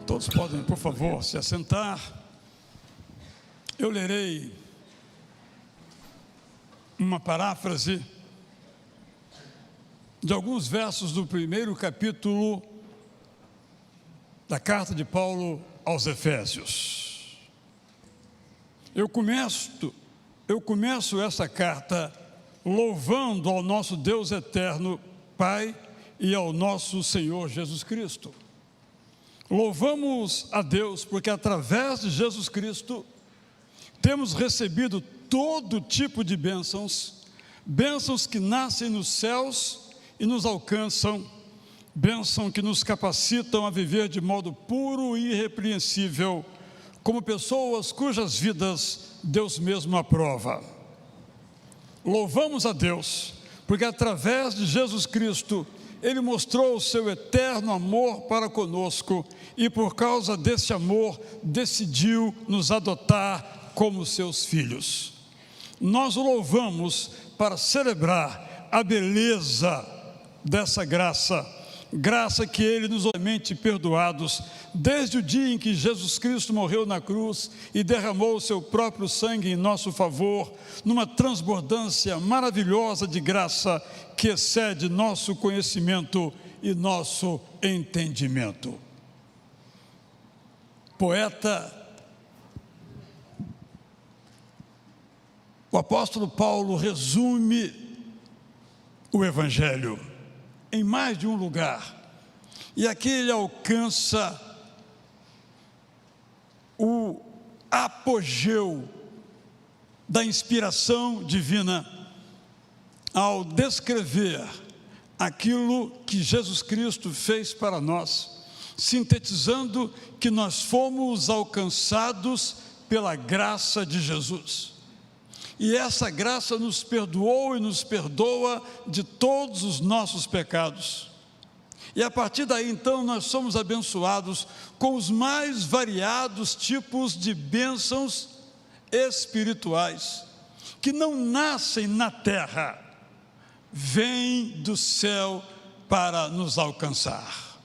Todos podem, por favor, se assentar. Eu lerei uma paráfrase de alguns versos do primeiro capítulo da carta de Paulo aos Efésios. Eu começo essa carta louvando ao nosso Deus eterno, Pai, e ao nosso Senhor Jesus Cristo. Louvamos a Deus porque através de Jesus Cristo temos recebido todo tipo de bênçãos que nascem nos céus e nos alcançam, bênçãos que nos capacitam a viver de modo puro e irrepreensível, como pessoas cujas vidas Deus mesmo aprova. Louvamos a Deus porque através de Jesus Cristo Ele mostrou o seu eterno amor para conosco e por causa desse amor decidiu nos adotar como seus filhos. Nós o louvamos para celebrar a beleza dessa graça que Ele nos somente perdoados, desde o dia em que Jesus Cristo morreu na cruz e derramou o seu próprio sangue em nosso favor, numa transbordância maravilhosa de graça que excede nosso conhecimento e nosso entendimento. O apóstolo Paulo resume o Evangelho em mais de um lugar, e aqui ele alcança o apogeu da inspiração divina ao descrever aquilo que Jesus Cristo fez para nós, sintetizando que nós fomos alcançados pela graça de Jesus. E essa graça nos perdoou e nos perdoa de todos os nossos pecados. E a partir daí, então, nós somos abençoados com os mais variados tipos de bênçãos espirituais, que não nascem na terra, vêm do céu para nos alcançar.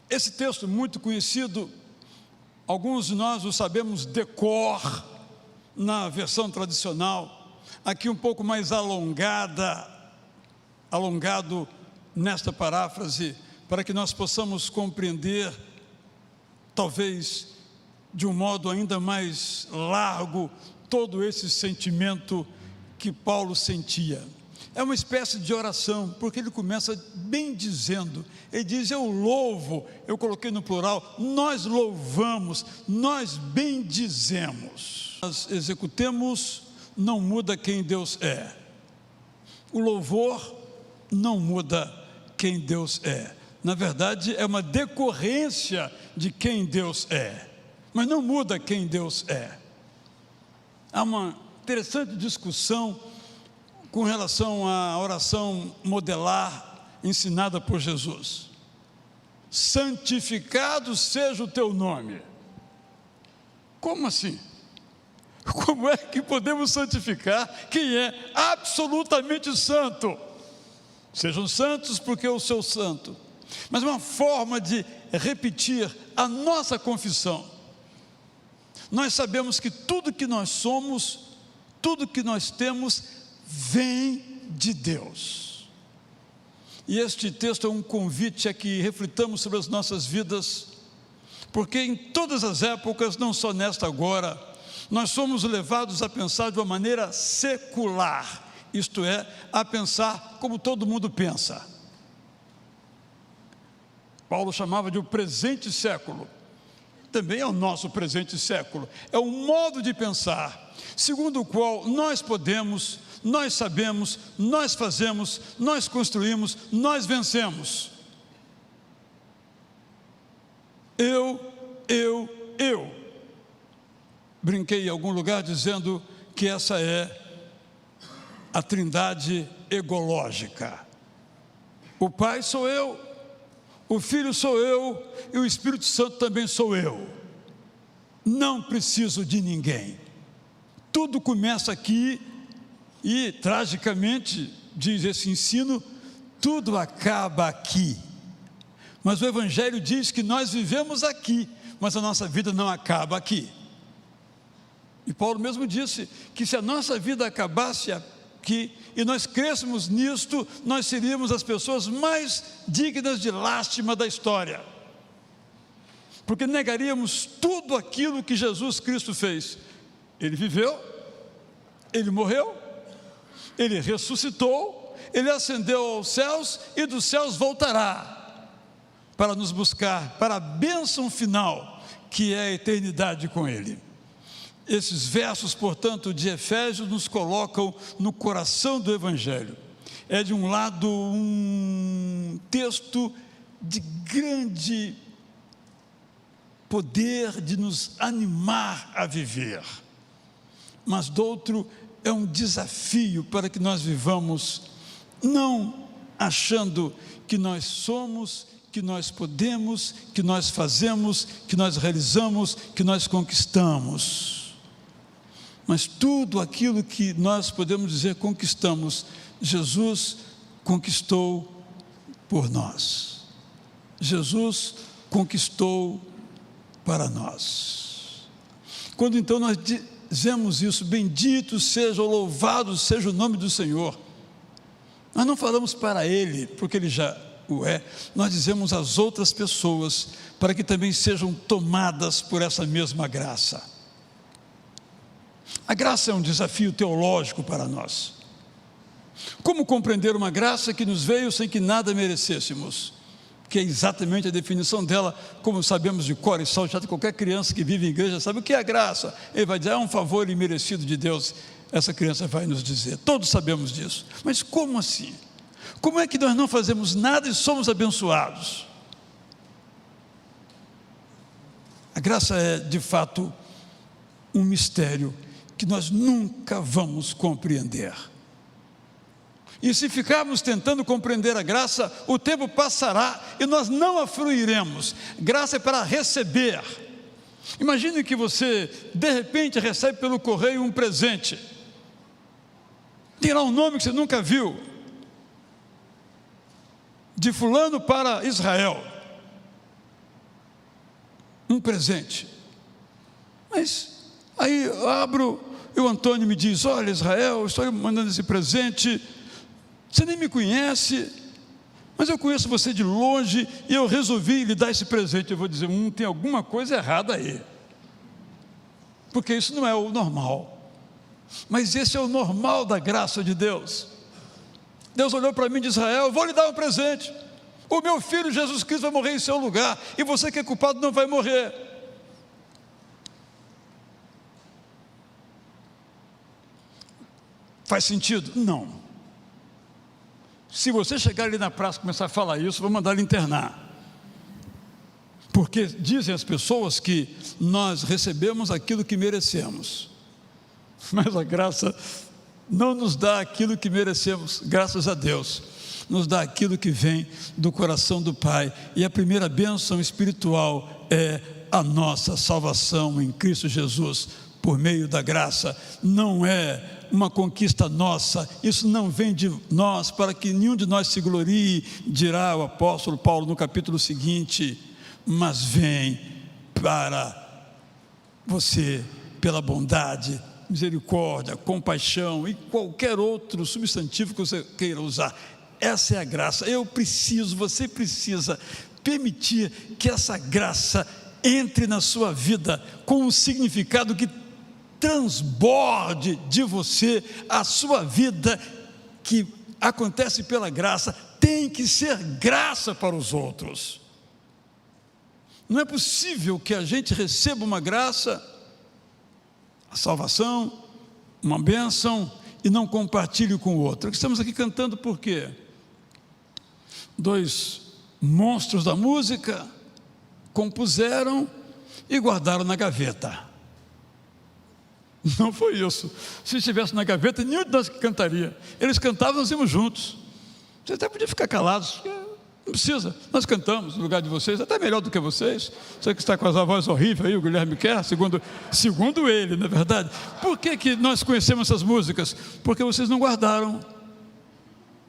Esse texto muito conhecido, alguns de nós o sabemos de cor, na versão tradicional, aqui um pouco mais alongado nesta paráfrase, para que nós possamos compreender, talvez de um modo ainda mais largo, todo esse sentimento que Paulo sentia. É uma espécie de oração, porque ele começa bem dizendo, ele diz: eu louvo, eu coloquei no plural, nós louvamos, nós bendizemos. Nós executemos, não muda quem Deus é. O louvor não muda quem Deus é. Na verdade, é uma decorrência de quem Deus é, mas não muda quem Deus é. Há uma interessante discussão com relação à oração modelar ensinada por Jesus. Santificado seja o teu nome. Como assim? Como é que podemos santificar quem é absolutamente santo? Sejam santos porque eu sou santo. Mas uma forma de repetir a nossa confissão. Nós sabemos que tudo que nós somos, tudo que nós temos, vem de Deus. E este texto é um convite a que reflitamos sobre as nossas vidas, porque em todas as épocas, não só nesta agora, nós somos levados a pensar de uma maneira secular, isto é, a pensar como todo mundo pensa. Paulo chamava de o presente século, também é o nosso presente século, é um modo de pensar, segundo o qual nós podemos, nós sabemos, nós fazemos, nós construímos, nós vencemos. Eu. Brinquei em algum lugar dizendo que essa é a trindade egológica. O Pai sou eu, o Filho sou eu e o Espírito Santo também sou eu. Não preciso de ninguém. Tudo começa aqui e, tragicamente, diz esse ensino, tudo acaba aqui. Mas o Evangelho diz que nós vivemos aqui, mas a nossa vida não acaba aqui. E Paulo mesmo disse que se a nossa vida acabasse aqui e nós crêssemos nisto, nós seríamos as pessoas mais dignas de lástima da história, porque negaríamos tudo aquilo que Jesus Cristo fez. Ele viveu, Ele morreu, Ele ressuscitou, Ele ascendeu aos céus e dos céus voltará para nos buscar para a bênção final, que é a eternidade com Ele. Esses versos, portanto, de Efésios nos colocam no coração do Evangelho. É, de um lado, um texto de grande poder de nos animar a viver, mas do outro é um desafio para que nós vivamos não achando que nós somos, que nós podemos, que nós fazemos, que nós realizamos, que nós conquistamos. Mas tudo aquilo que nós podemos dizer conquistamos, Jesus conquistou por nós. Jesus conquistou para nós. Quando então nós dizemos isso, bendito seja ou louvado seja o nome do Senhor, nós não falamos para Ele, porque Ele já o é, nós dizemos às outras pessoas, para que também sejam tomadas por essa mesma graça. A graça é um desafio teológico para nós. Como compreender uma graça que nos veio sem que nada merecêssemos? Que é exatamente a definição dela, como sabemos de cor e salteado, qualquer criança que vive em igreja sabe o que é a graça. Ele vai dizer, é um favor imerecido de Deus. Essa criança vai nos dizer, todos sabemos disso. Mas como assim? Como é que nós não fazemos nada e somos abençoados? A graça é, de fato, um mistério que nós nunca vamos compreender. E se ficarmos tentando compreender a graça, o tempo passará e nós não a fruiremos. Graça é para receber. Imagine que você, de repente, recebe pelo correio um presente. Tem lá um nome que você nunca viu. De fulano para Israel. Um presente. Mas aí eu abro e o Antônio me diz, olha Israel, estou mandando esse presente, você nem me conhece, mas eu conheço você de longe e eu resolvi lhe dar esse presente. Eu vou dizer, tem alguma coisa errada aí, porque isso não é o normal. Mas esse é o normal da graça de Deus. Deus olhou para mim de Israel, vou lhe dar um presente, o meu filho Jesus Cristo vai morrer em seu lugar, e você que é culpado não vai morrer. Faz sentido? Não. Se você chegar ali na praça e começar a falar isso, vou mandar ele internar. Porque dizem as pessoas que nós recebemos aquilo que merecemos, mas a graça não nos dá aquilo que merecemos, graças a Deus, nos dá aquilo que vem do coração do Pai, e a primeira bênção espiritual é a nossa salvação em Cristo Jesus, por meio da graça. Não é uma conquista nossa, isso não vem de nós, para que nenhum de nós se glorie, dirá o apóstolo Paulo no capítulo seguinte, mas vem para você, pela bondade, misericórdia, compaixão e qualquer outro substantivo que você queira usar. Essa é a graça. Você precisa permitir que essa graça entre na sua vida com um significado que transborde de você. A sua vida que acontece pela graça tem que ser graça para os outros. Não é possível que a gente receba uma graça, a salvação, uma bênção, e não compartilhe com o outro. Estamos aqui cantando por quê? Dois monstros da música compuseram e guardaram na gaveta. Não foi isso. Se estivesse na gaveta, nenhum de nós cantaria. Eles cantavam, nós íamos juntos. Você até podia ficar calados, não precisa, nós cantamos no lugar de vocês, até melhor do que vocês. Você que está com a voz horrível aí, o Guilherme quer, segundo ele, não é verdade? Por que nós conhecemos essas músicas? Porque vocês não guardaram,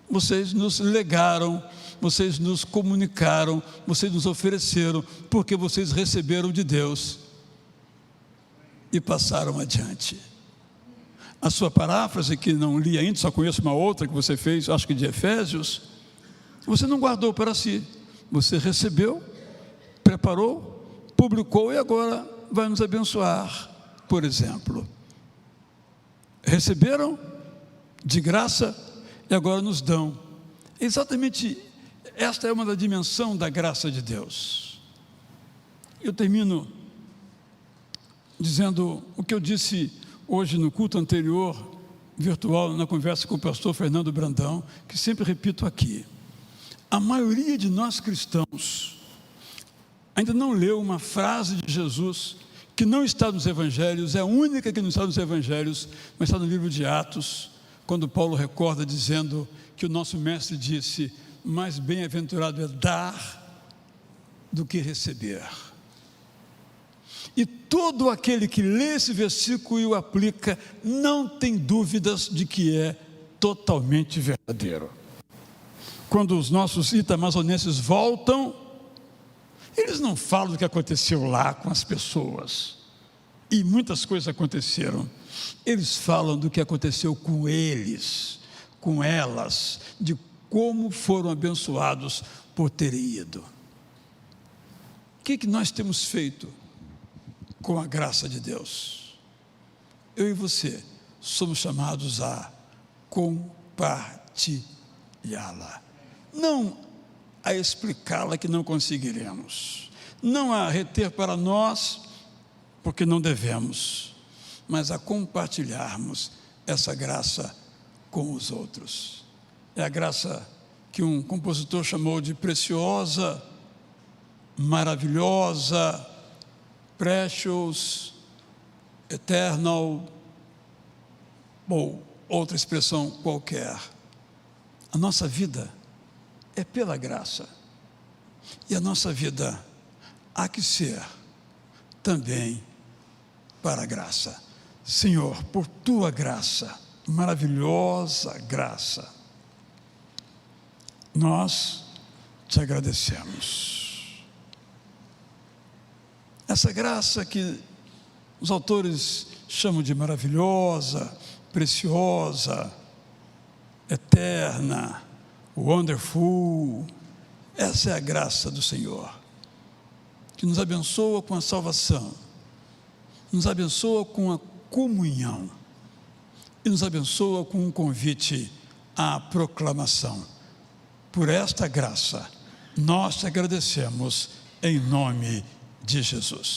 vocês nos legaram, vocês nos comunicaram, vocês nos ofereceram, porque vocês receberam de Deus e passaram adiante. A sua paráfrase, que não li ainda, só conheço uma outra que você fez, acho que de Efésios, você não guardou para si, você recebeu, preparou, publicou e agora vai nos abençoar. Por exemplo, receberam de graça e agora nos dão. Exatamente esta é uma dimensão da graça de Deus. Eu termino dizendo o que eu disse hoje no culto anterior, virtual, na conversa com o pastor Fernando Brandão, que sempre repito aqui. A maioria de nós cristãos ainda não leu uma frase de Jesus que não está nos evangelhos, é a única que não está nos evangelhos, mas está no livro de Atos, quando Paulo recorda dizendo que o nosso mestre disse: mais bem-aventurado é dar do que receber. E todo aquele que lê esse versículo e o aplica, não tem dúvidas de que é totalmente verdadeiro. Quando os nossos itamazonenses voltam, eles não falam do que aconteceu lá com as pessoas, e muitas coisas aconteceram. Eles falam do que aconteceu com eles, com elas, de como foram abençoados por terem ido. O que nós temos feito com a graça de Deus? Eu e você somos chamados a compartilhá-la, não a explicá-la, que não conseguiremos, não a reter para nós, porque não devemos, mas a compartilharmos essa graça com os outros. É a graça que um compositor chamou de preciosa, maravilhosa, precious, eternal, ou outra expressão qualquer. A nossa vida é pela graça, e a nossa vida há que ser também para a graça. Senhor, por tua graça, maravilhosa graça, nós te agradecemos. Essa graça que os autores chamam de maravilhosa, preciosa, eterna, wonderful, essa é a graça do Senhor, que nos abençoa com a salvação, nos abençoa com a comunhão e nos abençoa com um convite à proclamação. Por esta graça, nós te agradecemos em nome de Jesus.